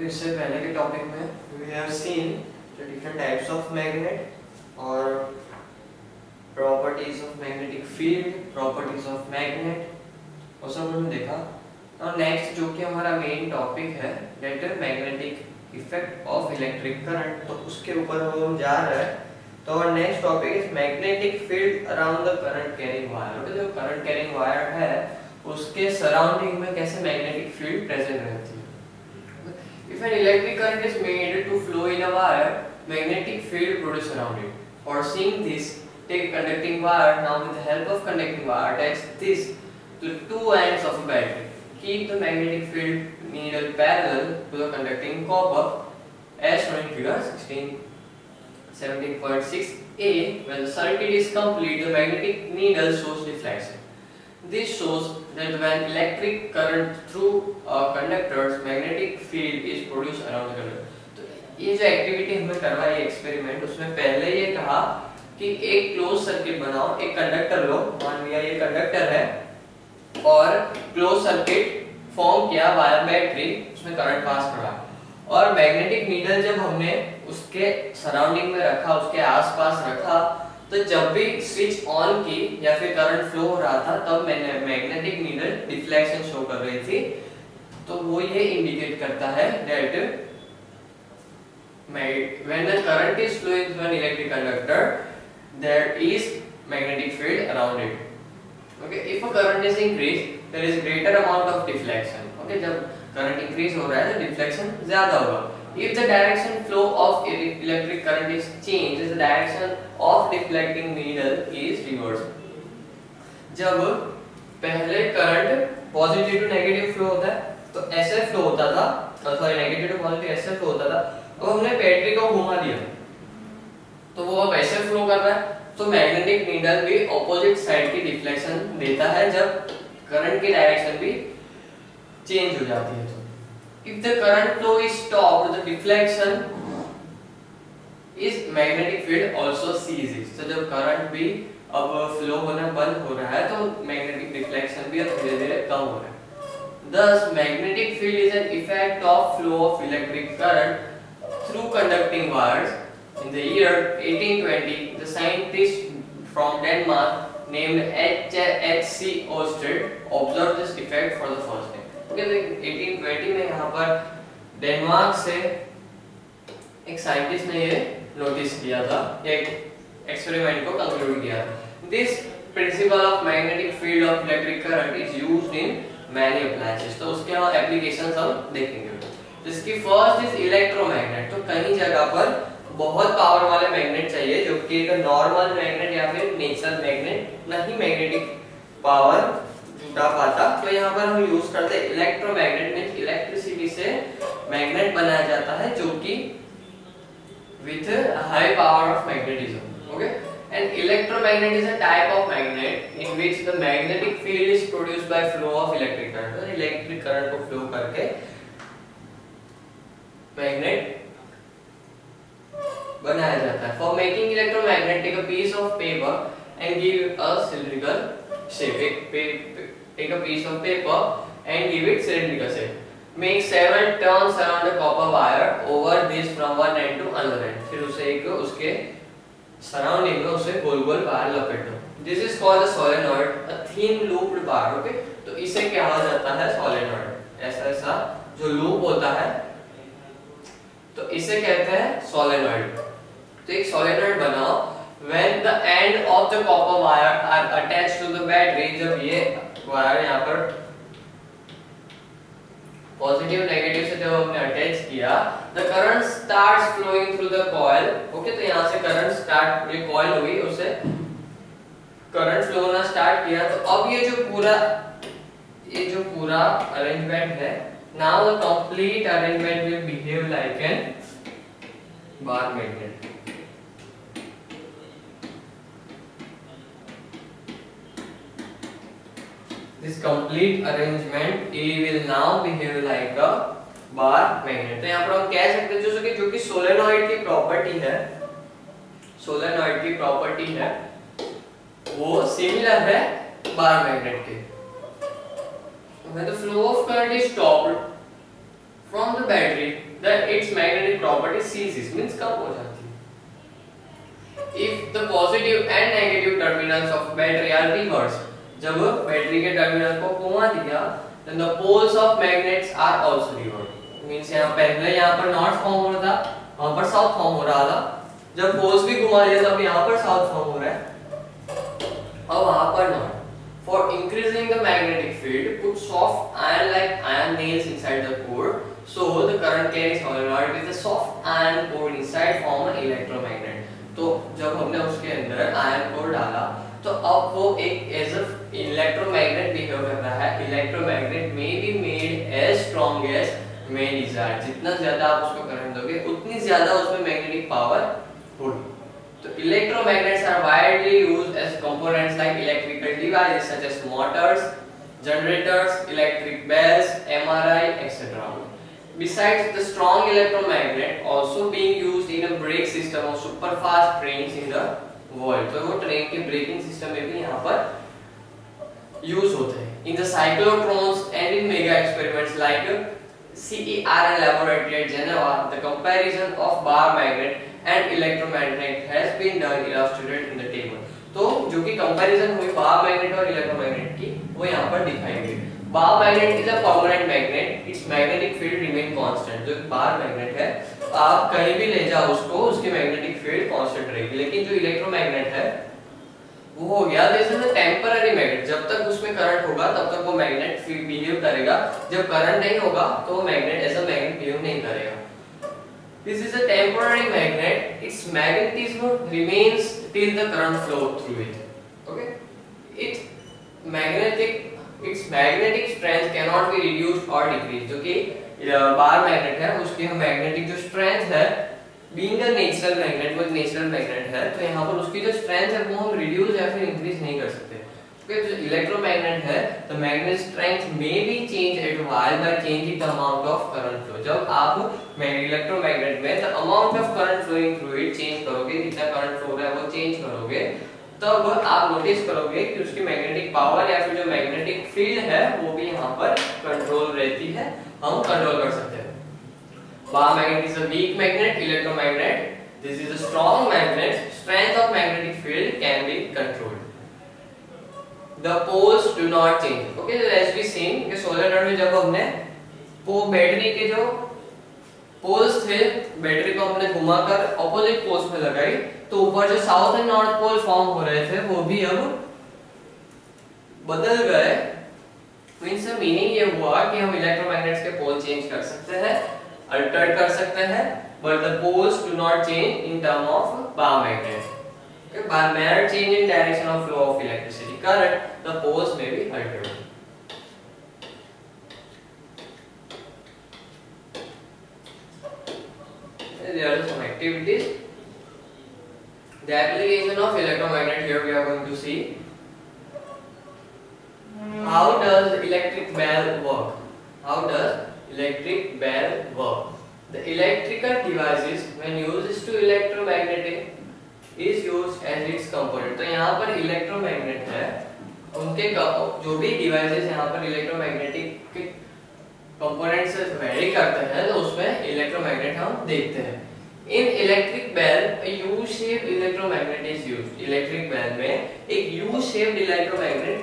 इससे पहले के टॉपिक में we have seen the different types of magnet और properties of magnetic field, properties of magnet और सब हमने देखा। और नेक्स्ट जो कि हमारा मेन टॉपिक है that is magnetic effect of electric current, तो उसके ऊपर हम जा रहे हैं। तो और next topic is magnetic field around the current carrying wire. तो जो करंट कैरिंग वायर है उसके सराउंडिंग में कैसे मैग्नेटिक फील्ड प्रेजेंट रहती है। If an electric current is made to flow in a wire, magnetic field produced around it. For seeing this, take a conducting wire. Now with the help of conducting wire, attach this to two ends of a battery. Keep the magnetic field needle parallel to the conducting copper as shown in figure 17.6a. When the circuit is complete, the magnetic needle shows deflection. This shows that when electric current through a conductor's magnetic field is produced around the conductor. तो ये जो activity हमने करवाई experiment, उसमें पहले ये कहा कि एक क्लोज सर्किट बनाओ, एक कंडक्टर लो, मान लिया ये कंडक्टर है और क्लोज सर्किट फॉर्म किया वायर बैटरी, उसमें करंट पास करा और मैग्नेटिक नीडल जब हमने उसके सराउंडिंग में रखा, उसके आसपास रखा, तो जब भी स्विच ऑन की या फिर करंट फ्लो हो रहा था तब मैंने मैग्नेटिक नीडल डिफ्लेक्शन शो कर रही थी। तो वो ये इंडिकेट करता है that when the current is flowing through an electric conductor there is magnetic field around it. Okay, if a current is increase there is greater amount of deflection. Okay, जब current increase हो रहा है तो deflection ज्यादा होगा। If the direction flow of electric current is changed, the direction of deflecting needle is reversed. जब पहले current positive to negative flow होता है तो ऐसे फ्लो होता था, सॉरी नेगेटिव टू पॉजिटिव ऐसे फ्लो होता था। अब हमने बैटरी को घुमा दिया तो वो अब ऐसे फ्लो कर रहा है, तो मैग्नेटिक नीडल भी ऑपोजिट साइड की डिफ्लेक्शन देता है जब करंट की डायरेक्शन भी चेंज हो जाती है। If the current flow is stopped, the deflection is magnetic field also ceases. So जब करंट भी अब फ्लो होना बंद हो रहा है तो मैग्नेटिक डिफ्लेक्शन भी अब धीरे-धीरे कम हो रहा है। Thus, magnetic field is an effect of flow of electric current through conducting wires. In the year 1820, the scientist from Denmark named H.C. Ørsted observed this effect for the first time. Okay, तो 1820 में यहाँ पर Denmark से एक scientist ने ये notice किया था, एक एक्सपेरिमेंट को कंक्लूड किया था। This principle of magnetic field of electric current is used in many appliances. तो उसके एप्लीकेशंस हम देखेंगे। जिसकी फर्स्ट इज इलेक्ट्रोमैग्नेट। तो कहीं जगह पर बहुत पावर वाले मैग्नेट चाहिए जो कि एक नॉर्मल मैग्नेट या फिर नेचुरल मैग्नेट नहीं मैग्नेटिक पावर जुटा पाता, तो यहाँ पर हम यूज करते हैं इलेक्ट्रोमैग्नेट। मींस इलेक्ट्रिसिटी से मैग्नेट बनाया जाता है जो कि with high power of magnetism. Okay, and electromagnet is a type of magnet in which the magnetic field is produced by flow of electric current. तो इलेक्ट्रिक करंट को flow करके magnet बनाया जाता है। For making electromagnet take a piece of paper and give a cylindrical shape. Take a piece of paper and give it cylindrical shape. Make 7 turns around the copper wire over this from one end to another end. फिर उसे एक उसके surrounding में उसे गोल-गोल wire लपेटो। This is called a solenoid, a thin looped bar. Okay, तो इसे कहा जाता है solenoid। ऐसा जो लूप होता है तो इसे कहते हैं solenoid। तो एक solenoid बनाओ। When the end of the copper wire are attached to the battery, जब ये वायर यहाँ पर पॉजिटिव नेगेटिव से जब हमने अटैच किया, the current starts flowing through the coil. Okay, तो यहाँ से करंट स्टार्ट, ये कॉइल हुई, उससे करंट फ्लो होना स्टार्ट किया। तो अब ये जो पूरा अरेंजमेंट है, now the complete arrangement will behave like an bar magnet. This complete arrangement A will now behave like a bar magnet. तो यहाँ पर हम कह सकते हैं जो कि सोलेनॉइड की प्रॉपर्टी है वो सिमिलर है बार मैग्नेट के। When the flow of current is stopped from the battery, then its magnetic property ceases, means कम हो जाती है. If the positive and negative terminals of battery are reversed, जब battery के terminal को घुमा दिया, then the poles of magnets are also reversed. Means यहाँ पहले यहाँ पर नॉर्थ फॉर्म हो रहा था, वहाँ पर साउथ फॉर्म हो रहा था. जब पोल्स भी घुमा दिया तब यहाँ पर साउथ फॉर्म हो रहा है और वहाँ पर north. For increasing the magnetic field, put soft iron-like iron nails inside the core, so the current carries solenoid with a soft iron core inside form an electromagnet. तो जब हमने उसके अंदर आयरन कोर डाला तो अब वो एक एज अ इलेक्ट्रोमैग्नेट बिहेव कर रहा है. Electromagnet may be made as strong as may desire. जितना ज्यादा आप उसको करंट दोगे उतनी ज्यादा उसमें मैग्नेटिक पावर होगी. So electromagnets are widely used as components like electrical devices such as motors, generators, electric bells, MRI, etc. Besides the strong electromagnet also being used in a brake system of superfast trains in the world. तो वो train के braking system में भी यहाँ पर use होते हैं. In the cyclotrons and in mega experiments like CERN laboratory at Geneva, the comparison of bar magnet and electromagnet has been done illustrated in the table. तो जो कि कंपैरिजन हुई बार मैग्नेट और इलेक्ट्रोमैग्नेट की वो यहाँ पर दिखाई गई. Bar magnet is a permanent magnet, it's magnetic field remain constant. जो बार मैग्नेट है आप कहीं भी ले जाओ उसको, उसकी मैग्नेटिक फील्ड कांस्टेंट रहेगी. लेकिन जो इलेक्ट्रोमैग्नेट है वो हो गया this is a temporary magnet. जब तक उसमें करंट होगा तब तक वो मैग्नेट बिहेव करेगा. जब करंट नहीं होगा तो वो magnet as a magnet behave नहीं करेगा. This is a temporary magnet. Its magnetism remains till the current flow through it. Okay. Its magnetic strength cannot be reduced or decreased. जो कि बार मैग्नेट है उसकी मैग्नेटिक जो strength है, being a natural magnet, वो natural magnet है तो यहाँ पर उसकी जो स्ट्रेंथ है वो हम रिड्यूस या फिर इंक्रीज नहीं कर सकते. जो इलेक्ट्रोमैग्नेट है the magnet strength may be changed at while by changing the amount of current flow. जब आप इलेक्ट्रोमैग्नेट में the amount of current flowing through it change करोगे, जितना करंट फ्लो रहा है वो चेंज करोगे, तब आप नोटिस करोगे कि उसकी मैग्नेटिक पावर या फिर जो मैग्नेटिक फील्ड है वो भी यहाँ पर कंट्रोल रहती है, हम कंट्रोल कर सकते हैं. bar magnet is a weak magnet, electromagnet this is a strong magnet. Strength of magnetic field can be controlled. The poles do not change. Okay, so as we seen कि solenoid में जब हमने वो battery के जो poles थे, battery को हमने घुमाकर ऑपोजिट पोल्स में लगाई तो ऊपर जो south and north pole form हो रहे थे वो भी अब बदल गए. मींस मीनिंग ये हुआ कि हम इलेक्ट्रोमैग्नेट्स के पोल चेंज कर सकते हैं, अल्टर कर सकते हैं, but the poles do not change in term of bar magnet. Okay, by mere change in direction of flow of electricity current, the poles may be altered. There are some activities. The application of electromagnet here we are going to see. How does electric bell work? How does electric bell work? The electrical devices when used to electromagnetic is used as its component. तो यहाँ पर electromagnet है, उनके जो भी devices यहाँ पर electromagnetic के कंपोनेंट्स से वेरी करते हैं तो उसमें इलेक्ट्रोमैग्नेट हम देखते हैं. In electric bell U shape electromagnet is used. Electric bell में एक यू शेप्ड इलेक्ट्रोमैग्नेट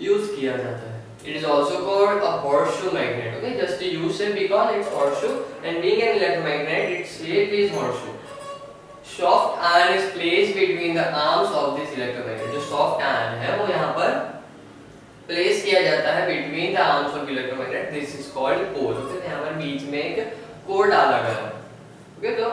यूज किया जाता है. It is also called a horseshoe magnet. Okay, just a U shape because it's horseshoe, and being an electromagnet, its shape is horseshoe. Soft iron is placed between the arms of this electromagnet. जो soft iron है वो यहाँ पर place किया जाता है between the arms of electromagnet. This is called pole. Okay, यहाँ पर बीच में एक core डाला गया है. Okay, तो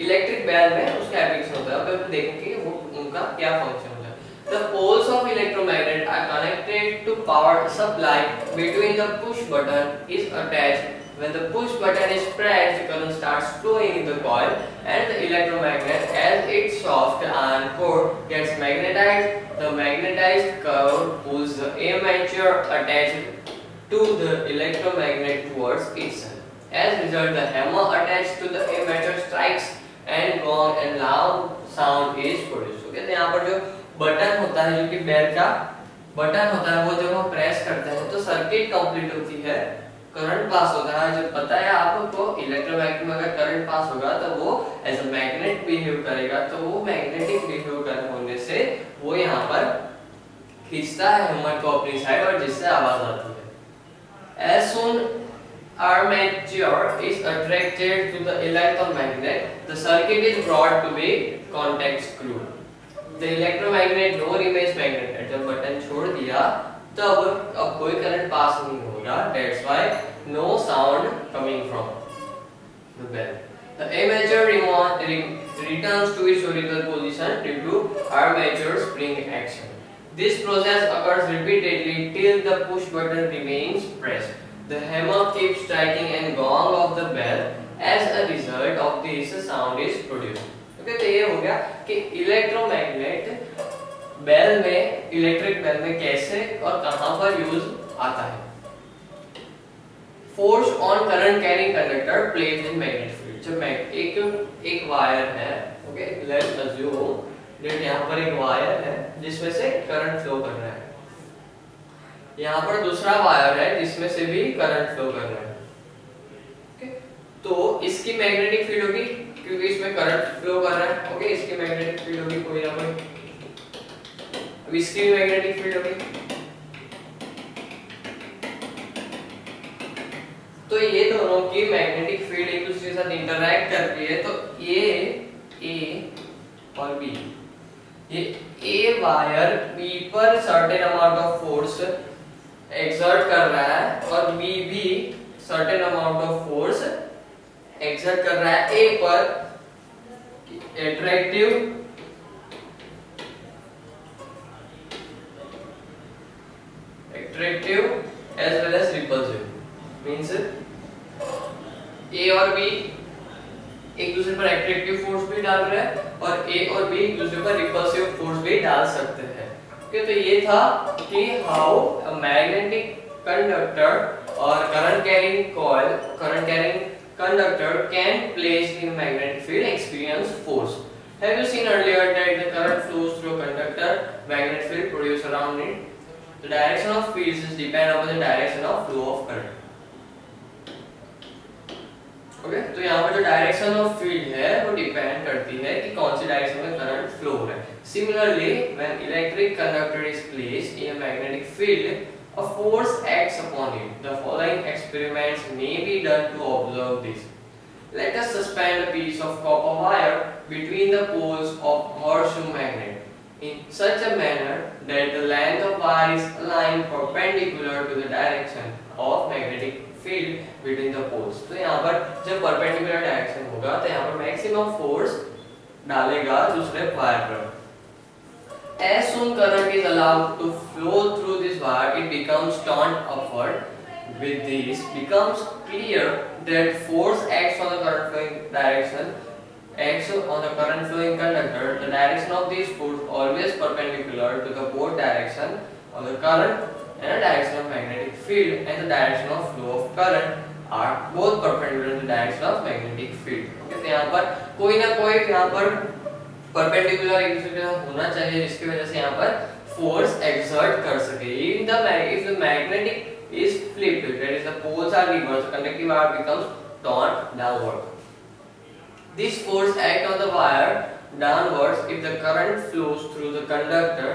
electric bell में उसका application होता है. अब हम देखेंगे वो उनका क्या function होता है. The poles of electromagnet are connected to power supply between the push button is attached. When the push button is pressed, the current starts flowing in the coil and the electromagnet as its soft iron core gets magnetized. The magnetized core pulls the armature attached to the electromagnet towards itself. As a result, the hammer attached to the armature strikes and gong and loud sound is produced. Okay, तो यहाँ पर जो button होता है, जो कि bell का button होता है, वो जब हम प्रेस करते हैं तो सर्किट कंप्लीट होती है करंट पास होता है, जब पता है आपको इलेक्ट्रोमैग्नेट में अगर करंट पास होगा तो वो एज अ मैग्नेट बिहेव करेगा, तो वो मैग्नेटिक बिहेव कर होने से वो यहाँ पर खींचता है हैमर को अपनी साइड और जिससे आवाज आती है। As soon armature is attracted to the electromagnet, the circuit is brought to be contact screw. The electromagnet no remains magnetic. जब बटन छोड़ दिया तब अब कोई करंट पास नहीं होगा, that's why no sound coming from the bell. The armature returns to its original position due to armature spring action. This process occurs repeatedly till the push button remains pressed. The hammer keeps striking and gong of the bell. As a result of this, sound is produced. Okay, तो ये हो गया कि electromagnet bell में, electric bell में कैसे और कहां पर यूज आता है। Force on current carrying conductor placed in magnetic field. जब एक वायर है, ओके, लेट्स अज्यूम दैट यहाँ पर एक वायर है जिसमें से करंट फ्लो कर रहा है, यहाँ पर दूसरा वायर है जिसमें से भी करंट फ्लो कर रहा है, ओके, तो इसकी मैग्नेटिक फील्ड होगी क्योंकि इसमें करंट फ्लो कर रहा है, ओके, इसकी मैग्नेटिक फील्ड होगी कोई ना कोई, अब इसकी मैग्नेटिक फील्ड होगी। तो ये दोनों की मैग्नेटिक फील्ड एक दूसरे के साथ इंटरैक्ट करती है, तो ये ए और बी, ये ए वायर बी पर certain amount of force exert कर रहा है और बी भी certain amount of force exert कर रहा है ए पर, attractive as well as repulsive, means A और बी एक दूसरे पर एट्रैक्टिव फोर्स भी डाल रहे हैं और ए और बी एक दूसरे पर रिपल्सिव फोर्स भी डाल सकते हैं। ओके, तो ये था कि हाउ अ मैग्नेटिक कंडक्टर और current carrying coil, current carrying conductor can placed in magnetic field experience force. Have you seen earlier that the current flows through a conductor, magnetic field produced around it? The direction of fields is depend upon the direction of flow of current. Okay, तो यहाँ पर जो direction of field है वो depend करती है कि कौन सी डायरेक्शन में करंट फ्लो हो रहा है। Similarly, when electric conductor is placed in a magnetic field, a force acts upon it. The following experiments may be done to observe this. Let us suspend a piece of copper wire between the poles of horseshoe magnet in such a manner that the length of wire is aligned perpendicular to the direction of magnetic field between the poles. तो यहाँ पर जब perpendicular direction होगा तो यहाँ पर maximum force डालेगा दूसरे वायर पर। As soon current is allowed to flow through this wire, it becomes turned upward. With this, becomes clear that force acts on the current flowing direction, acts on the current flowing conductor. The direction of this force always perpendicular to the both direction of the current and the direction of magnetic field, and the direction of flow of current are both perpendicular to the direction of magnetic field. Okay, तो यहाँ पर कोई ना कोई यहाँ पर perpendicular एक दूसरे के साथ होना चाहिए जिसकी वजह से यहाँ पर फोर्स एक्सर्ट कर सके। if the magnetic is flipped, that is the poles are reversed, the conductive wire becomes turned downward. This force acts on the wire downwards. If the current flows through the conductor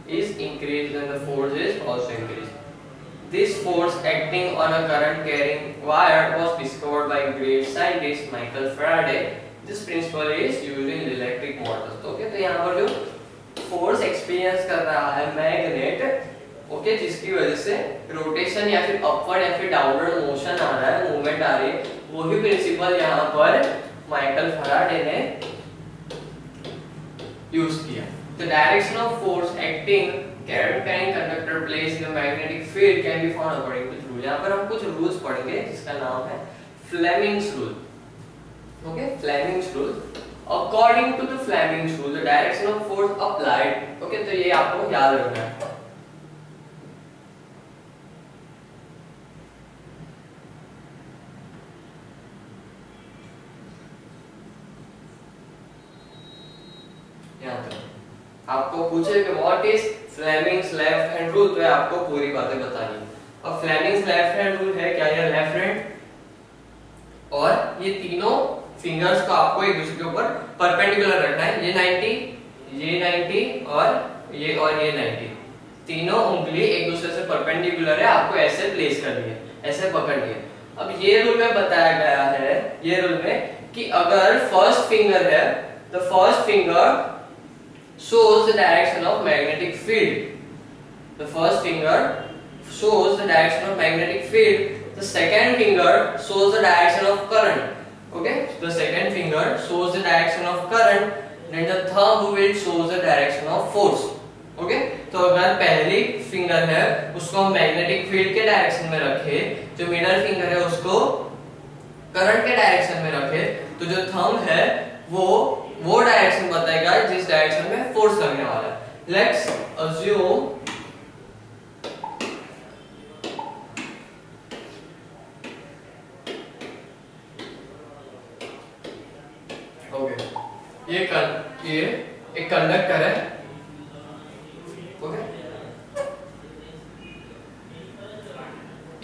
is increased, then the force is also increased. This force acting on a current carrying wire was discovered by great scientist Michael Faraday. This principle is used in electric motors. Okay, तो यहाँ पर जो force experience कर रहा है magnet, okay, जिसकी वजह से रोटेशन या फिर अपवर्ड या फिर डाउनवर्ड मोशन आ रहा है, मूवमेंट आ रही है, वही प्रिंसिपल यहाँ पर माइकल फैराडे ने यूज किया। The direction of force acting current carrying conductor placed in a magnetic field can be found according to rule. यहाँ पर हम कुछ रूल्स पढ़ेंगे जिसका नाम है Fleming's rule. Okay, Fleming's rule. According to the Fleming's rule, the direction of force applied. Okay, तो ये आपको याद रखना है। यहाँ तक आपको पूछे कि what is Fleming's left hand rule, तो आपको पूरी बातें बतानी है। अब फ्लेमिंग्स लेफ्ट हैंड रूल है क्या, ये लेफ्ट हैंड और ये तीनों फिंगर्स को आपको एक दूसरे के ऊपर परपेंडिकुलर रखना है। ये 90, ये 90 और ये 90, तीनों उंगली एक दूसरे से परपेंडिकुलर है, आपको ऐसे प्लेस करनी है, ऐसे पकड़नी है। अब ये रूल में बताया गया है, ये रूल में कि अगर फर्स्ट फिंगर है, the first finger shows the direction of magnetic field. The first finger shows the direction of magnetic field. The second finger shows the direction of current. Okay, the second finger shows the direction of current. Then the thumb will show the direction of force. Okay, तो अगर पहली finger है उसको हम magnetic field के direction में रखे, जो मिडल फिंगर है उसको करंट के डायरेक्शन में रखे, तो जो थंब है वो डायरेक्शन बताएगा जिस डायरेक्शन में फोर्स लगने वाला है। लेट्स अज्यूम ओके, ये एक कंडक्टर है, ओके,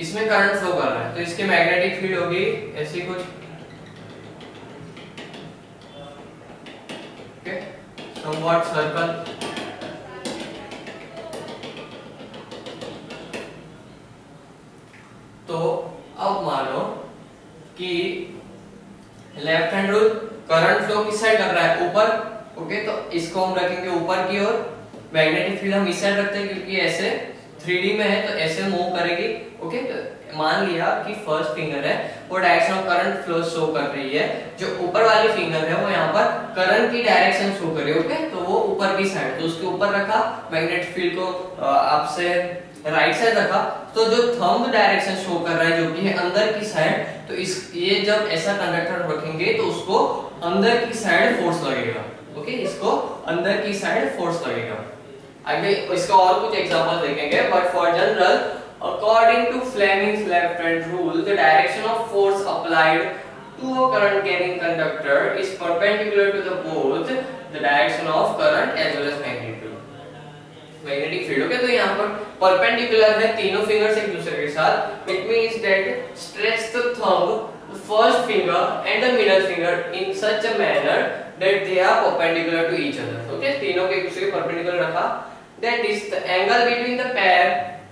इसमें करंट फ्लो कर रहा है, तो इसकी मैग्नेटिक फील्ड होगी ऐसी कुछ, ओके, समवॉट सर्कल। तो अब मानो कि left hand rule, current flow किस साइड लग रहा है, ऊपर, ओके, तो इसको हम रखेंगे ऊपर की ओर। मैग्नेटिक फील्ड हम इस साइड रखते हैं क्योंकि ऐसे 3D में है तो ऐसे मूव करेगी, ओके। तो मान लिया कि फर्स्ट फिंगर है वो direction of current flow show कर रही है, जो ऊपर वाली फिंगर है वो यहाँ पर करंट की डायरेक्शन शो कर रही है, ओके, तो वो ऊपर की साइड, तो उसके ऊपर रखा, मैग्नेटिक फील्ड को आपसे राइट साइड रखा, तो जो थंब डायरेक्शन शो कर रहा है जो कि है अंदर की साइड, तो इस ये जब ऐसा कंडक्टर रखेंगे तो उसको अंदर की साइड फोर्स लगेगा, ओके, इसको अंदर की साइड फोर्स लगेगा। आगे इसका और कुछ एग्जांपल देखेंगे, but for general according to Fleming's left hand rule the direction of force applied to a current carrying conductor is perpendicular to the both the direction of current as well as magnetic field, okay. तो यहाँ पर perpendicular है तीनों fingers एक दूसरे के साथ, it means that stretch the thumb, the first finger and the middle finger in such a manner that they are perpendicular to each other, okay, तीनों के एक दूसरे के परपेंडिकुलर रखा, that is the angle between the pair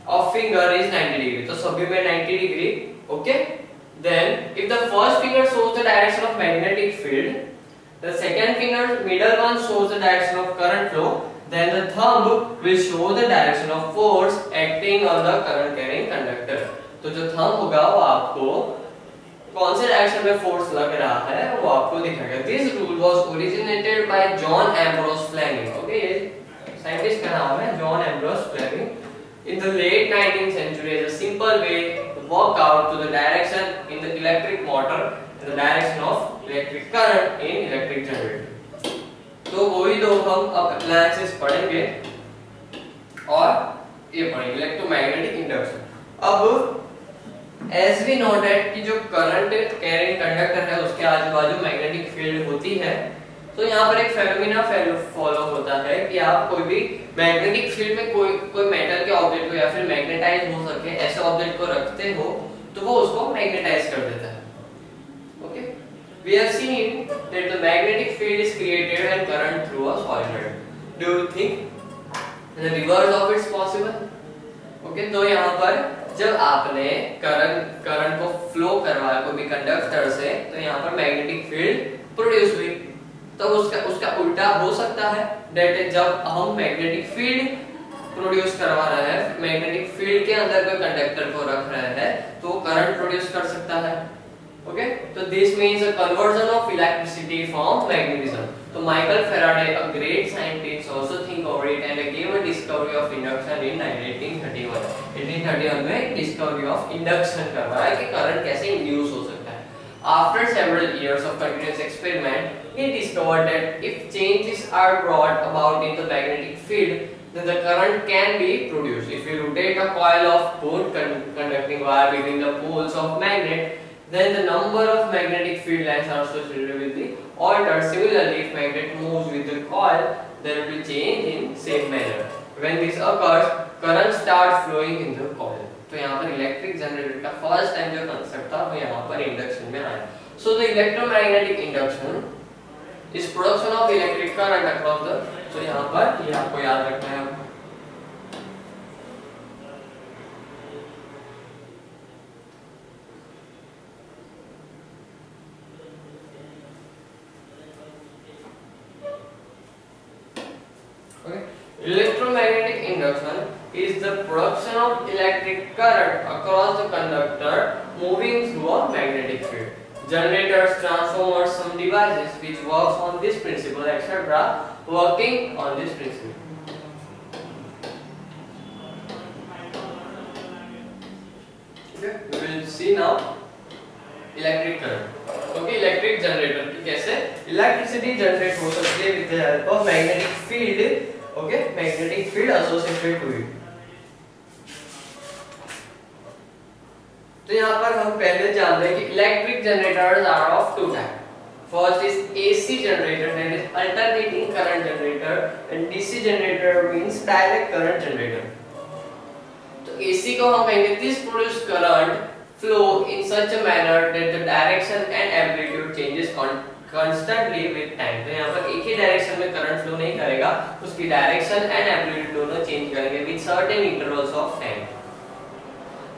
of finger is 90 degree, तो सभी में 90 degree, okay। Then if the first finger shows the direction of magnetic field, the second finger middle one shows the direction of current flow, then the thumb will show the direction of force acting on the current carrying conductor। तो जो thumb होगा वो आपको कौन से direction में force लग रहा है वो आपको दिखाएगा। This rule was originated by John Ambrose Fleming, okay, ये साइंटिस्ट का नाम है John Ambrose Fleming. In the late 19th century as a simple way to work out to the direction in the electric motor and the direction of electric current in electric generator। तो वही दो हम अब appliances पढ़ेंगे और ये पढ़ेंगे electromagnetic induction. अब as we know that कि जो करंट कैरिंग कंडक्टर है उसके आजू बाजू मैग्नेटिक फील्ड होती है, तो यहाँ पर एक फेनोमेना फॉलो होता है कि आप कोई भी मैग्नेटिक फील्ड में कोई मेटल के ऑब्जेक्ट को या फिर मैग्नेटाइज हो सके ऐसे ऑब्जेक्ट को रखते हो तो वो उसको मैग्नेटाइज कर देता है, okay. We have seen that the magnetic field is created when current through a solenoid. Do you think the reverse of it is possible? Okay, तो यहाँ पर जब आपने करंट को फ्लो करवाया कोई भी कंडक्टर से, तो यहाँ पर मैग्नेटिक फील्ड प्रोड्यूस हुई, तो उसका उल्टा हो सकता है, दैट जब हम मैग्नेटिक फील्ड प्रोड्यूस करवा रहे हैं, मैग्नेटिक फील्ड के अंदर कोई कंडक्टर को रख रहे हैं तो करंट प्रोड्यूस कर सकता है, ओके। तो this means a conversion of electricity from magnetism. तो Michael Faraday, a great scientist, also think over it and give a discovery of induction in 1831। 1831 में डिस्कवरी ऑफ इंडक्शन करवाया कि करंट कैसे induce हो सकता है। After several years of continuous experiment, he discovered that if changes are brought about in the magnetic field, then the current can be produced. If you rotate a coil of good conducting wire between the poles of magnet, then the number of magnetic field lines associated will be altered. Similarly, if magnet moves with the coil, there will be change in same manner. When this occurs, current starts flowing in the coil. तो यहाँ पर electric generator का first time जो concept था वो यहाँ पर induction में आया। So the electromagnetic induction is production of electric current across the, तो यहाँ पर ये आपको याद रखना है। Electromagnetic induction is the production of electric current across the conductor moving through a magnetic field. Generators, transformers, some devices which works on this principle, etc. working on this principle. Okay, we will see now electric current. Okay, electric generator की कैसे electricity generate हो सकती है with the help of magnetic field. Okay, magnetic field associated to it. तो यहाँ पर हम पहले जानते हैं कि electric generators are of two type. First is AC generator, that is alternating current generator, and DC generator means direct current generator. तो AC को हम कहेंगे this produce current flow in such a manner that the direction and amplitude changes constantly with time. तो यहाँ पर एक ही direction में current flow नहीं करेगा, उसकी डायरेक्शन एंड एम्पलीट्यूड दोनों चेंज करेंगे with certain intervals of time.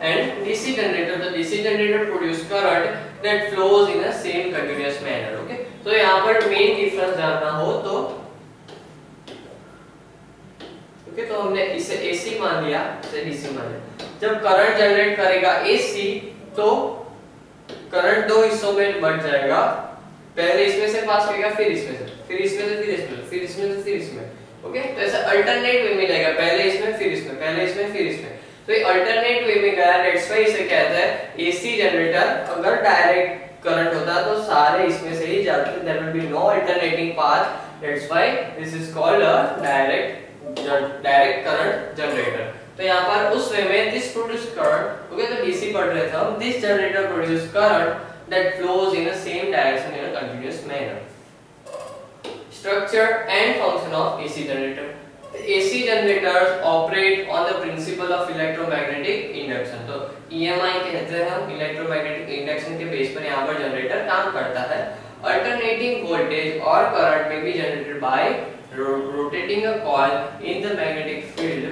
And DC generator, the DC generator produce current that flows in a same continuous manner. Okay, तो यहाँ पर मेन डिफरेंस जानना हो तो ओके, तो हमने इसे AC मान लिया, इसे DC मान लिया. जब करंट जनरेट करेगा AC तो करंट दो हिस्सों में बंट जाएगा. पहले इसमें से पास करेगा, फिर इसमें से, फिर इसमें से, फिर इसमें, फिर इसमें से, फिर इसमें. ओके, तो ऐसा अल्टरनेट वे में जाएगा, पहले इसमें, फिर इसमें, पहले इसमें, फिर इसमें. तो ये अल्टरनेट वे में गया, दैट्स व्हाई इसे कहते हैं AC जनरेटर. अगर डायरेक्ट करंट होता तो सारे इसमें से ही जाते, there will be no alternating path. That's why this is called a direct current generator. तो यहाँ पर उस वे में दिस प्रोड्यूस करंट. ओके, तो DC पढ़ रहे थे हम. This generator produce current that flows in the same direction in a continuous manner. Structure and function of AC generator. The AC generators operate on the principle of electromagnetic induction. तो EMI कहते हैं हम, electromagnetic induction के base पर यहाँ पर generator काम करता है. Alternating voltage or current may be generated by rotating a coil in the magnetic field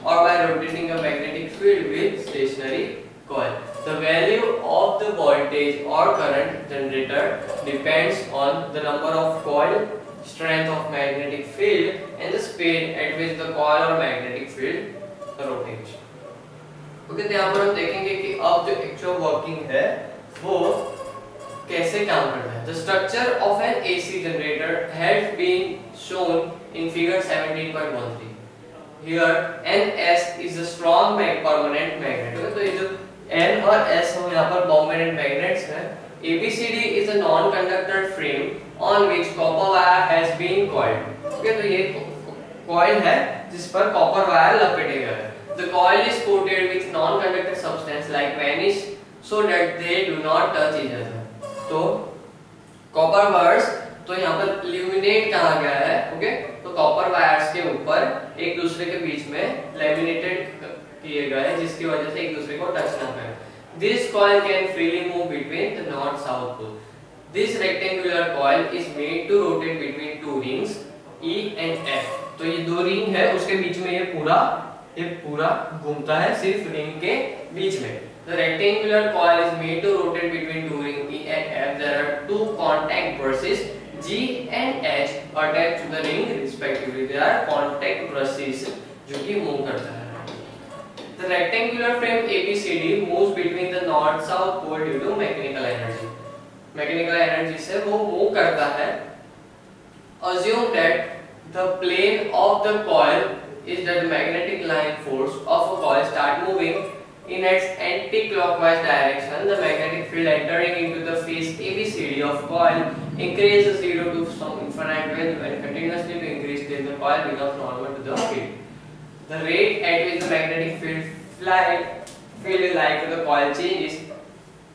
or by rotating a magnetic field with stationary coil. The value of the voltage or current generator depends on the number of coil, strength of magnetic field, and the speed at which the coil or magnetic field rotates. Okay, तो यहाँ पर हम देखेंगे कि अब जो actual working है वो कैसे काम करता है. The structure of an AC generator has been shown in figure 17.13. Here NS is a strong permanent magnet. Okay, तो ये जो N और S हो यहाँ पर permanent magnets हैं. ABCD is a non-conductor frame on which copper wire has been coiled. Okay, तो ये coil है जिस पर copper wire लपेटे गए हैं. The coil is coated with non-conductor substance like varnish so that they do not touch each other. तो copper wires तो यहाँ पर laminate कहा गया है. ओके, तो copper wires के ऊपर एक दूसरे के बीच में laminated किए गए हैं जिसकी वजह से एक दूसरे को टच ना करें. This coil can freely move between the north south pole. This rectangular coil is made to rotate between two rings E and F. तो ये दो रिंग है, उसके बीच में ये पूरा घूमता है सिर्फ रिंग के बीच में. The rectangular coil is made to rotate between two rings E and F. There are two contact brushes G and H attached to the ring respectively. They are contact brushes जो कि move करता है. The rectangular frame ABCD moves between the north-south pole due to mechanical energy. Mechanical energy से वो move करता है. Assume that the plane of the coil is that the magnetic line force of a coil start moving in its anti-clockwise direction. The magnetic field entering into the phase ABCD of coil increases 0 to some infinite value and continuously to increase till the coil becomes normal to the field. The rate at which the magnetic field like the coil changes,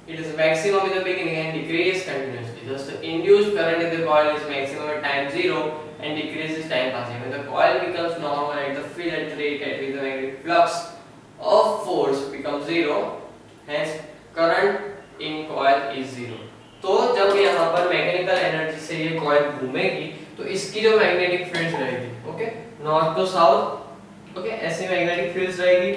it is maximum in the beginning and decreases continuously. Thus, the induced current in the coil is maximum at time 0 and decreases time passing. When the coil becomes normal at the field at the rate at which the magnetic flux of force becomes zero, hence current in coil is zero. तो जब यहाँ पर mechanical energy से ये coil घूमेगी तो इसकी जो मैग्नेटिक फील्ड रहेगी, okay, north to south, okay, ऐसी मैग्नेटिक फील्ड्स रहेगी।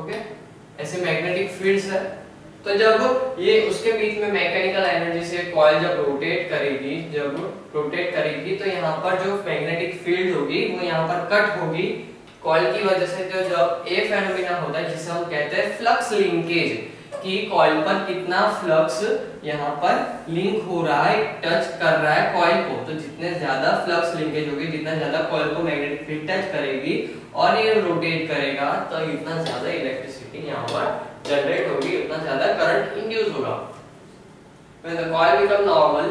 ओके, ऐसे मैग्नेटिक फील्ड्स है। तो जब ये उसके बीच में मैकेनिकल एनर्जी से कॉइल जब रोटेट करेगी तो यहाँ पर जो मैग्नेटिक फील्ड होगी वो यहाँ पर कट होगी कॉइल की वजह से। जो जब ए फेनोमेना होता है जिसे हम कहते हैं फ्लक्स लिंकेज, कि कॉइल पर कितना फ्लक्स यहाँ पर लिंक हो रहा है, टच कर रहा है कॉइल को। तो जितने ज्यादा फ्लक्स लिंकेज होगी, जितना ज्यादा कॉइल को मैग्नेटिक फील्ड टच करेगी और ये रोटेट करेगा, तो इतना ज्यादा इलेक्ट्रिसिटी यहाँ पर जनरेट होगी, उतना ज्यादा करंट इंड्यूस होगा। When the coil becomes normal,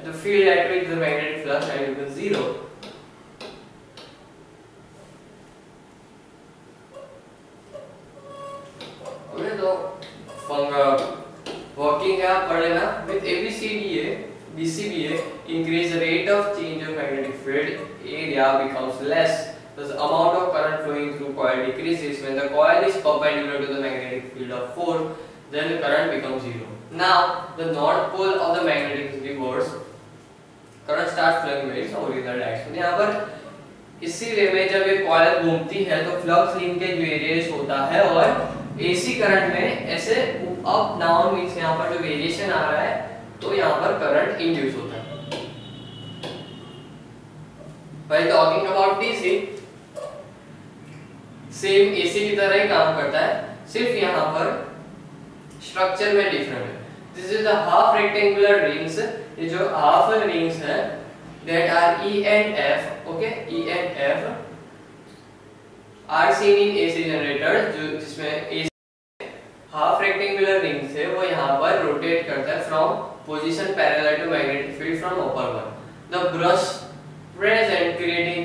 the field at which the magnetic flux becomes zero. Okay, तो working क्या पढ़ेगा with ABCDA, BCBA, increase the rate of change of magnetic field, area becomes less. The amount of current flowing through coil decreases. When the coil is perpendicular to the magnetic field of force, then the current becomes zero. Now the north pole of the magnetic is reversed. Current starts flowing in its original direction. यहाँ पर इसी वे में जब ये coil घूमती है तो flux linkage variate होता है और एसी करंट में ऐसे अप डाउन मींस यहाँ पर जो वेरिएशन आ रहा है तो यहाँ पर करंट इंड्यूस होता है। While talking about DC, same AC की तरह ही काम करता है, सिर्फ यहाँ पर स्ट्रक्चर में डिफरेंट है। This is the half rectangular rings, ये जो हाफ रिंग्स है that are E and F, okay, E and F are seen in AC generators, जो जिसमें AC हाफ रेक्टेंगुलर रिंग्स है वो यहाँ पर रोटेट करता है from position parallel to magnetic field from upper one. The brush present creating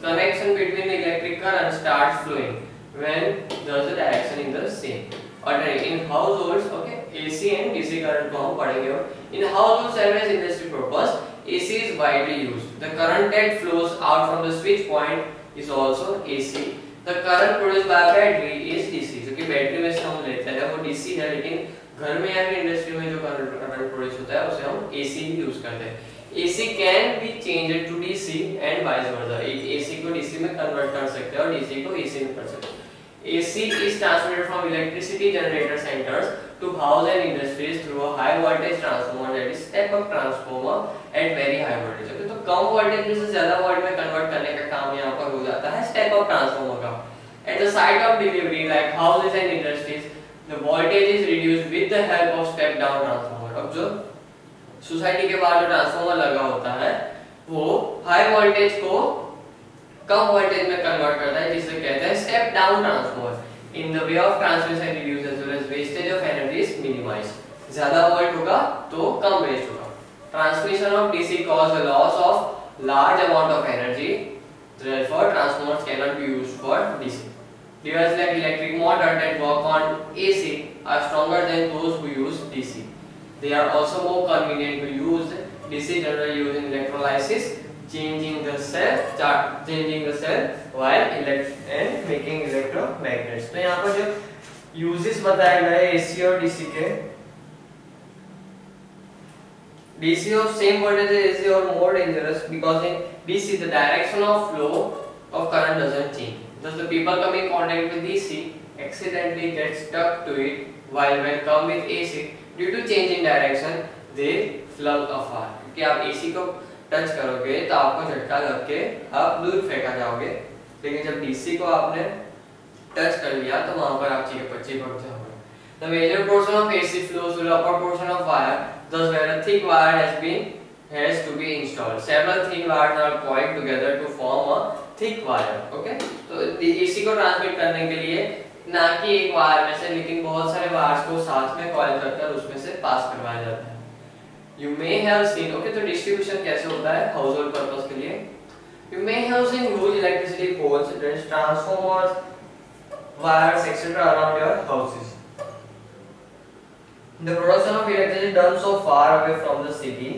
connection between the electric current starts flowing when there's a direction in the same. Ordinary in households, okay, AC and DC current को हम पढ़ेंगे। In households and as industry purpose, AC is widely used. The current that flows out from the switch point is also AC. The current produced by battery is DC. जो कि battery में से हम लेते हैं वो DC है, लेकिन घर में या फिर इंडस्ट्री में जो करंट प्रोड्यूस होता है उसे हम AC ही यूज करते हैं। AC can be changed to DC and vice versa. एक AC को DC में कन्वर्ट कर सकते हैं और DC को AC में कर सकते हैं। AC is transmitted from electricity generator centers to house and industries through a high voltage transformer, that is step up transformer at very high voltage. Okay, तो कम वोल्टेज में से ज्यादा वोल्ट में कन्वर्ट करने का काम यहाँ पर हो जाता है स्टेप अप ट्रांसफार्मर का। At the site of delivery, like houses and industries, the voltage is reduced with the help of step down transformer. अब जो सोसाइटी के बाहर जो ट्रांसफार्मर लगा होता है वो हाई वोल्टेज को कम वोल्टेज में कन्वर्ट करता है, जिसे कहते हैं step down transformer. In the way of transmission reduce as well as wastage of energy is minimized. ज्यादा वोल्ट होगा तो कम वेस्ट होगा। Transmission of DC cause the loss of large amount of energy, therefore transformers cannot be used for DC. Devices like electric motor that work on AC are stronger than those who use DC. They are also more convenient to use. DC generally used in electrolysis, changing the cell while and making electromagnets. तो यहाँ पर जो uses बताए गए AC और DC के, DC of same voltage as AC or more dangerous because in DC the direction of flow of current doesn't change. Thus the people come in contact with DC accidentally get stuck to it, while when come with AC, due to change in direction they flung afar. क्योंकि आप AC को touch करोगे तो आपको झटका लग के आप दूर फेंका जाओगे, लेकिन जब DC को आपने टच कर लिया तो वहां पर आप चिपक जाओगे। The major portion of AC flows through the upper portion of wire, thus where a thick wire has to be installed. Several thin wires are coiled together to form a thick wire. Okay? तो AC को transmit करने के लिए ना कि एक wire में से, लेकिन बहुत सारे वायर्स को साथ में कॉइल करकर उसमें से पास करवाया जाता है। You may have seen, okay, तो डिस्ट्रीब्यूशन कैसे होता है हाउसहोल्ड पर्पस के लिए? You may have seen huge electricity poles, transformers, wires, etc. around your houses. The production of electricity done so far away from the city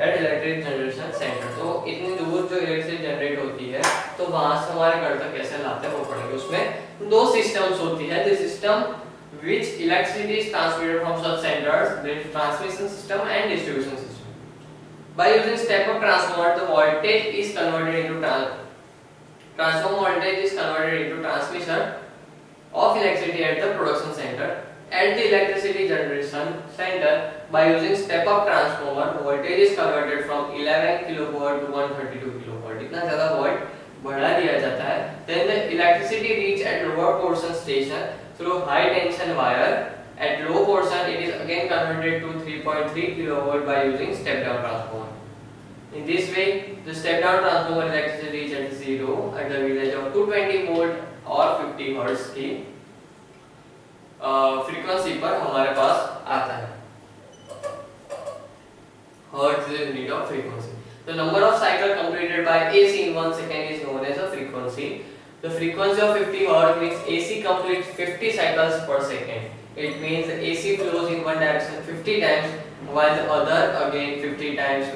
at electric generation centre. तो इतनी दूर जो electricity generate होती है तो वहां से हमारे घर तक कैसे लाते हैं वो पढ़ेंगे। उसमें दो सिस्टम्स होती है, the system which electricity is transmitted from such centers, there is transmission system and distribution system. By using step-up transformer, the voltage is converted into transform voltage is converted into transmission of electricity at the production center. At the electricity generation center, by using step-up transformer, voltage is converted from 11 kilovolt to 132 kilovolt. इतना ज़्यादा volt बढ़ा दिया जाता है। Then the electricity reach at lower portion station through high tension wire. At low portion, it is again converted to 3.3 kilovolt by using step-down transformer. In this way, the step-down transformer electricity reach at zero at the voltage of 220 volt or 50 hertz की frequency पर हमारे पास आता है। Hertz is the unit of frequency. The number of cycles completed by AC in 1 second is known as a frequency. The frequency of 50 Hz means AC completes 50 cycles per second. It means the AC flows in one direction 50 times, while the other again 50 times.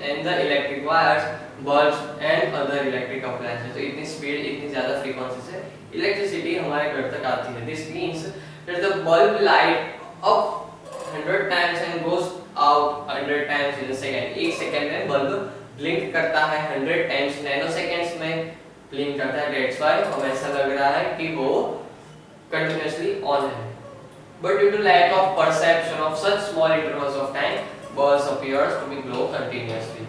And the electric wires, bulbs and other electric appliances. तो इतनी speed, इतनी ज़्यादा frequency से electricity हमारे घर तक आती है. This means that the bulb light up 100 times and goes out 100 times in a second. एक सेकंड में बल्ब ब्लिंक करता है 100 times, नैनो सेकंड्स में ब्लिंक करता है. That's why हमें ऐसा लग रहा है कि वो continuously on है. But due to lack of perception of such small intervals of time, bulbs appears to be glow continuously.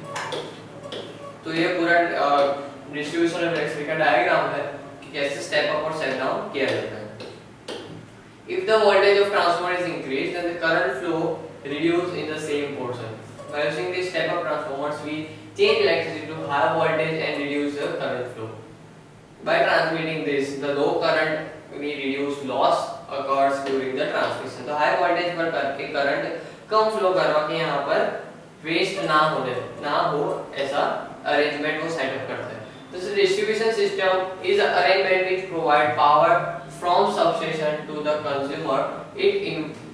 तो ये पूरा डिस्ट्रीब्यूशन ऑफ इलेक्ट्रिसिटी का डायग्राम है कि कैसे स्टेप अप और स्टेप डाउन किया जाता है. If the voltage of transformer is increased, then the current flow reduces in the same portion. By using these step up transformers, we change electricity to high voltage and reduce the current flow. By transmitting this, the low current we reduce loss occurs during the transmission. तो high voltage पर करके current कम flow करवा के यहाँ पर waste ना हो ऐसा अरेंजमेंट वो सेटअप करते हैं. तो distribution system is arrangement which provide power from substation to the consumer. It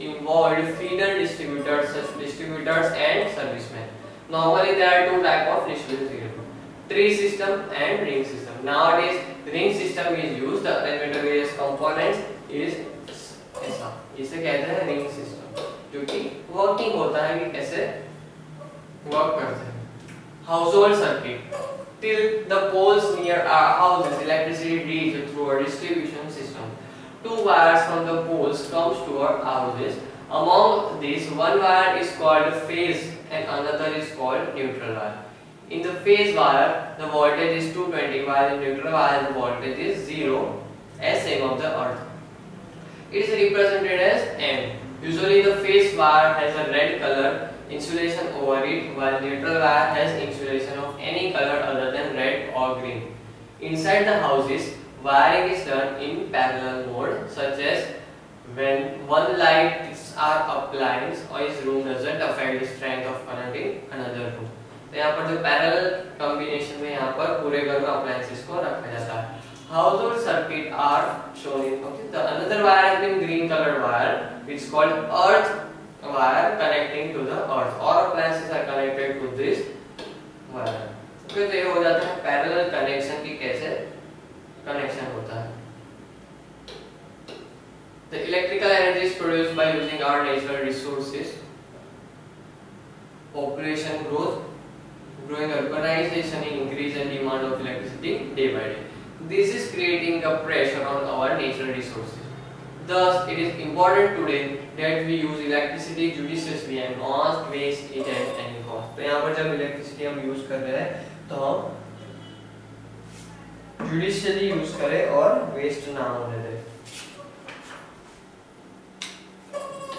involve feeder distributors and servicemen. Normally there are two type of distribution system, tree system and ring system. Nowadays ring system is used. The arrangement of various components is ऐसा, इसे कहते हैं ring system, जो कि working होता है कि कैसे वर्क करते हैं. Household circuit. Till the poles near our houses, electricity reaches through a distribution system. Two wires from the poles comes to our houses. Among these, one wire is called phase and another is called neutral wire. In the phase wire, the voltage is 220, while in neutral wire, the voltage is 0, as same of the earth. It is represented as M. Usually the phase wire has a red color insulation over it, while neutral wire has insulation of any color other than red or green. Inside the houses, wiring is done in parallel mode, such as when one lights are applied or his room doesn't affect the strength of current in another room. तो यहाँ पर जो parallel combination में यहाँ पर पूरे घर में अप्लायंसेस को रखा जाता है. Household circuit are shown in. Okay, the another wire has been green colored wire, which is called earth wire, connecting to the earth. All appliances are connected to this wire. Okay, तो ये हो जाता है parallel connection की कैसे connection होता है. The electrical energy is produced by using our natural resources. Population growth, growing urbanization, increase in demand of electricity day by day. This is creating the pressure on our natural resources. Thus, it is important today that we use electricity judiciously and not waste it at any cost. तो यहाँ पर जब electricity हम use कर रहे हैं तो हम judiciously यूज करें और वेस्ट ना होने दें.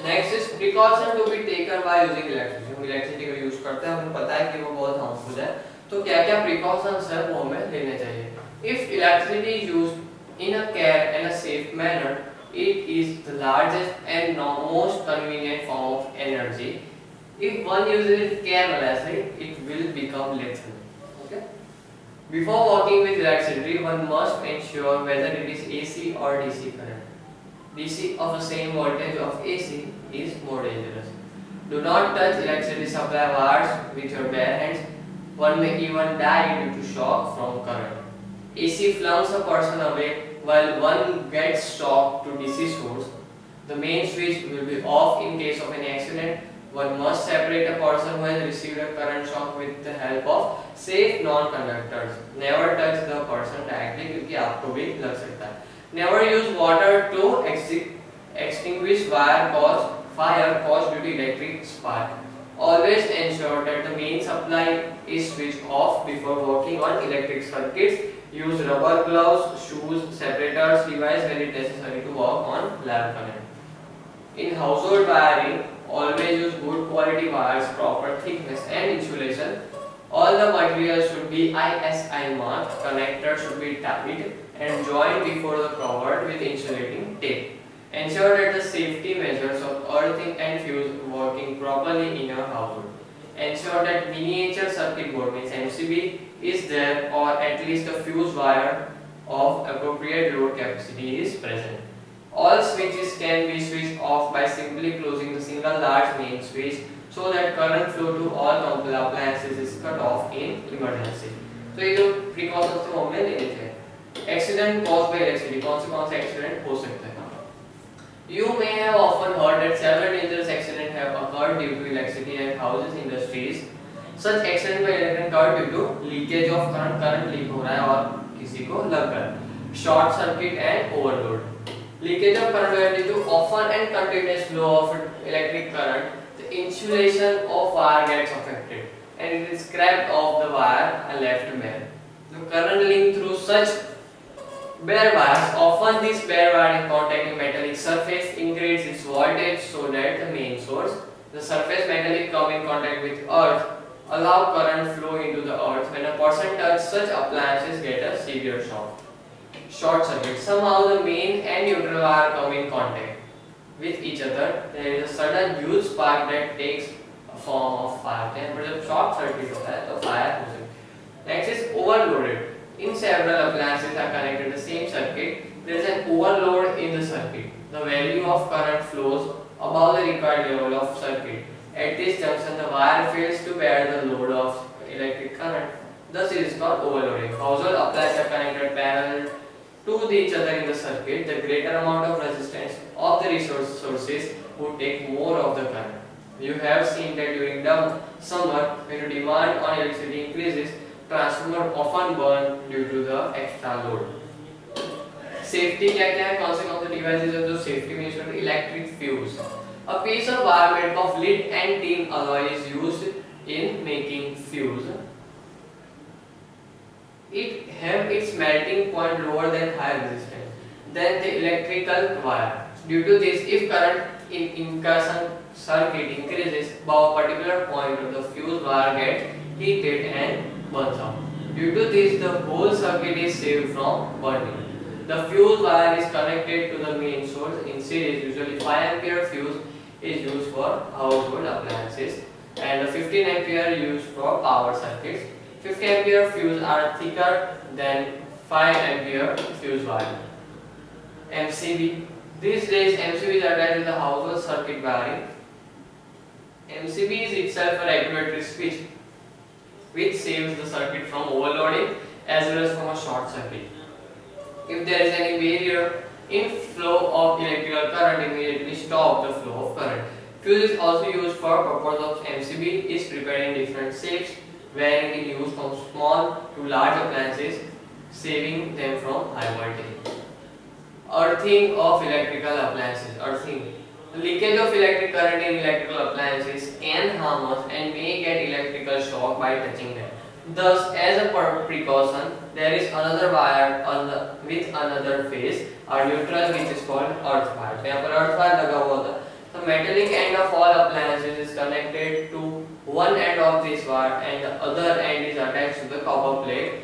Next is precaution to be taken by using electricity. हम इलेक्ट्रिसिटी का यूज करते हैं, हमें पता है कि वो बहुत हार्मफुल है, तो क्या-क्या प्रिकॉशंस है वो हमें लेने चाहिए. If electricity is used in a care and a safe manner, it is the largest and most convenient form of energy. If one uses it carelessly, it will become lethal. Okay? Before working with electricity, one must ensure whether it is AC or DC current. DC of the same voltage of AC is more dangerous. Do not touch electricity supply wires with your bare hands. One may even die due to shock from current. AC flings a person away while one gets shocked to DC source. The main switch will be off in case of any accident. One must separate a person who has received a current shock with the help of safe non-conductors. Never touch the person directly क्योंकि आपको भी लग सकता है. Never use water to extinguish fire caused due to electric spark. Always ensure that the main supply is switched off before working on electric circuits. Use rubber gloves, shoes, separators, device when it necessary to work on lamp current. In household wiring, always use good quality wires, proper thickness and insulation. All the materials should be ISI marked. Connectors should be tied and joined before the covered with insulating tape. Ensure that the safety measures of earthing and fuse working properly in your household. Ensure that miniature circuit board means MCB is there or at least a fuse wire of appropriate load capacity is present. All switches can be switched off by simply closing the single large main switch so that current flow to all appliances is cut off in emergency. So ये जो precautions थे वो हमने ले लिए थे. Accident caused by electricity. कौन से accident हो सकते हैं? You may have often heard that several dangerous accidents have occurred due to electricity at houses, industries. Such accidents may occur due to leakage of current. Current leak हो रहा है और किसी को लग गया. Short circuit and overload. Leakage of current due to often and continuous flow of electric current. The insulation of wire gets affected and it is scraped off the wire and left bare. The current linked through such bare wires, often this bare wire in contact with metallic surface increases its voltage so that the main source, the surface metallic come in contact with earth, allow current flow into the earth. When a person touches such appliances get a severe shock. Short circuit. Somehow the main and neutral wire come in contact with each other. There is a sudden huge spark that takes a form of fire. पर जब short circuit होता है तो fire हो सकती है. Next is overloaded. In several appliances are connected to the same circuit, there is an overload in the circuit. The value of current flows above the required level of circuit. At this junction, the wire fails to bear the load of electric current. Thus, it is called overloading. Household appliances are connected parallel to each other in the circuit. The greater amount of resistance of the sources would take more of the current. You have seen that during the summer, when the demand on electricity increases, transformer often burn due to the extra load. Safety क्या है? कौन से devices हैं जो safety में use करते हैं? Electric fuse. A piece of wire made of lead and tin alloy is used in making fuse. It have its melting point lower than higher resistance than the electrical wire. Due to this, if current in insertion circuit increases above a particular point, the fuse wire gets heated and burns out. Due to this, the whole circuit is saved from burning. The fuse wire is connected to the main source in series. Usually 5 ampere fuse is used for household appliances and the 15 ampere used for power circuits. 50 ampere fuse are thicker than 5 ampere fuse wire. MCB. These days MCBs are attached to the household circuit wiring. MCB is itself a regulatory switch which saves the circuit from overloading as well as from a short circuit. If there is any barrier in flow of electrical current, immediately stop the flow of current. Fuse is also used for purpose of MCB is prepared in different shapes, varying in use from small to large appliances, saving them from high voltage. Earthing of electrical appliances. Earthing. The leakage of electric current in electrical appliances can harm us and may get electrical shock by touching them. Thus, as a precaution, there is another wire with another phase, or neutral, which is called earth wire. So, यहाँ पर earth wire लगा हुआ था. The metallic end of all appliances is connected to one end of this wire, and the other end is attached to the copper plate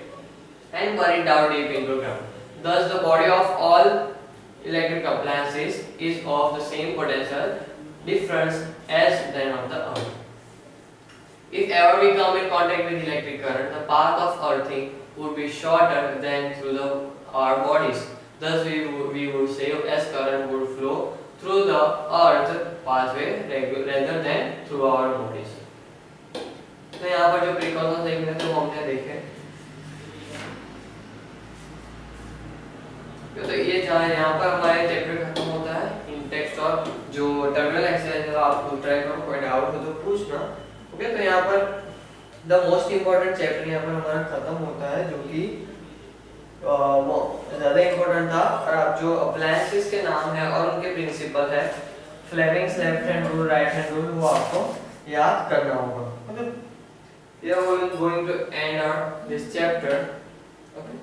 and buried down deep into the ground. Thus, the body of all electric appliances is of the same potential difference as that of the earth. If ever we come in contact with electric current, the path of earthing would be shorter than through our bodies. Thus, we would save as current would flow through the earth pathway rather than through our bodies. तो यहाँ पर जो precautions देखने थे वो हमने देखे। तो ये जहाँ यहाँ पर हमारे चैप्टर खत्म होता है इन टेक्स्ट और जो टर्मिनल एक्सरसाइज आप ट्राई करो, कोई डाउट हो तो पूछना। ओके, तो यहाँ पर द मोस्ट इम्पोर्टेंट चैप्टर यहाँ पर हमारा खत्म होता है, जो कि ज़्यादा इम्पोर्टेंट था। और आप जो अप्लायंसेस के नाम है और उनके प्रिंसिपल है, Fleming's left hand rule, right hand rule, वो आपको याद करना होगा। Okay, we are going to end our this chapter. Okay.